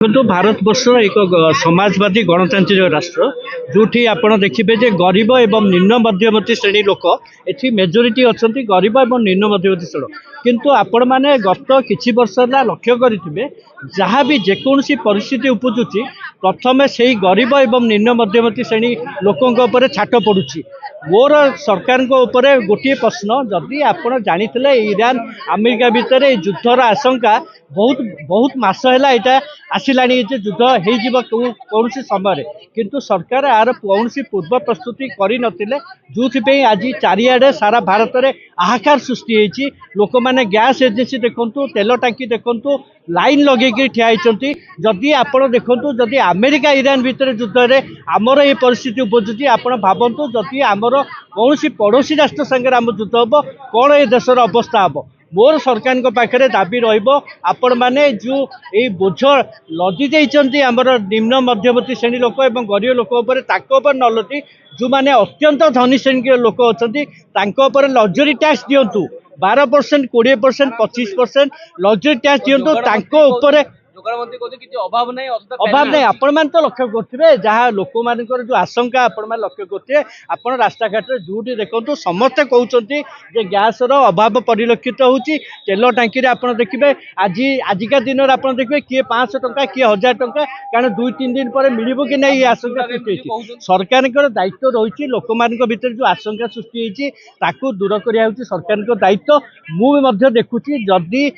देखो भारत वर्ष एक समाजवादी गणतांत्रिक राष्ट्र जो आप देखिए गरीब एवं निम्न मध्यवर्ती श्रेणी लोक ये मेजोरिटी अच्छा गरीब और निम्न मध्यवर्ती श्रेणी किंतु आपण मैंने गत किछि वर्ष लक्ष्य करेंगे जहाँ भी जेकोसी परिस्थिति उपजुची प्रथम से गरीब एवं निम्न मध्यवर्ती श्रेणी लोकों छाट पड़ुछि। मोर सरकार गोटे प्रश्न जदि आप जानी ईरान अमेरिका भितर युद्धर आशंका बहुत बहुत मास है आसला युद्ध हो कौन समय किंतु सरकार यार कौन पूर्व प्रस्तुति करते जो आज चारिआडे सारा भारत में हाहाकार सृष्टि होती लोक मैंने गैस एजेंसी देखु तेल टांकी देखु लाइन लगे ठिया जदि आप देखु जदि अमेरिका ईरान भितर युद्ध में आमर ये परिस्थिति उपजुची आप भावतु जदि आमर कौन पड़ोसी राष्ट्र संगे आम युद्ध हम कौन ये देशर अवस्था हम मोर सरकार पाखे दाबी आपण मैंने जो ये बोझ लदी देती आमर निम्न मध्यवर्ती श्रेणी लोक और गरीब लोक न लदी जो मैंने अत्यंत धनी श्रेणी लोक अच्छा लग्जरी टैक्स दिंतु 12% 20% 25% लग्जरी टैक्स दिंतु अभाव नहीं आपण मैंने तो लक्ष्य करेंगे जहाँ लोक मान जो आशंका आपण मैंने लक्ष्य करेंगे आप रास्ता घाट जो देखो समस्ते कहते गैस अभाव परिलक्षित होती तेल टांकी आप देखिए आजिका दिन में आप देखिए किए 500 टंका किए 1000 टंका कारण 2-3 दिन पर मिल कि नहीं ये आशंका सृष्टि होती सरकार दायित्व रही लोक मान भर जो आशंका सृष्टि होती दूर करने सरकार दायित्व मुझे देखुची जदि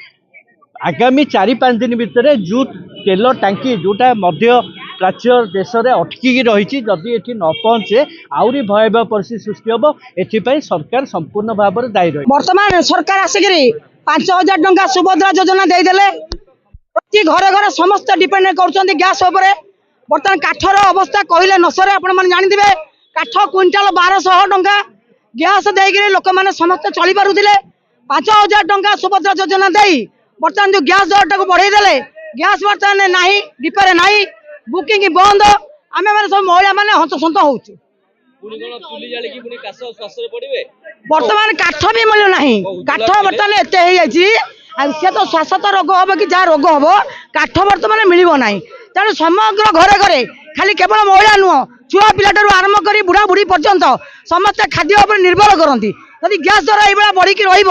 आगामी 4-5 दिन भितर जो तेल टांकी जोटा मध्य प्राच्य देश में अटकी रही जदि ये न पहुँचे आहरी भयावह परिस्थिति सृष्टि हम एपाई सरकार संपूर्ण भाव में दायी रही। वर्तमान सरकार आसिक 5000 टंका सुभद्रा योजना देदेले प्रति घरे घरे समस्त डिपेंड कर गैस उपर बर्तमान काठर अवस्था कहले नसरे आपण जानते काठ क्विंटाल 1200 टंका गैस देकर लोक मैंने समस्त चली पारुले 5000 टंका सुभद्रा योजना दे बर्तमान जो गैस दर टाक बढ़ईदे गैस बर्तमान ना डिपे ना बुकिंग बंद आम मैंने सब महिला मैंने हंससंत हो बर्तमान काठ भी मिलूना काठ बर्तमान एत सी तो श्वासत रोग हम कि जहाँ रोग हम काठ बर्तमान मिल ना तेणु समग्र घरे घरे खाली केवल महिला नुह छुआ पिलाठू आरंभ कर बुढ़ा बुढ़ी पर्यंत समस्ते खाद्य उपर निर्भर करती जदि गैस दर ये बढ़ी रही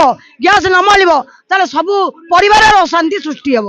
गैस न मिल सब परिवार अशांति सृष्टि हे।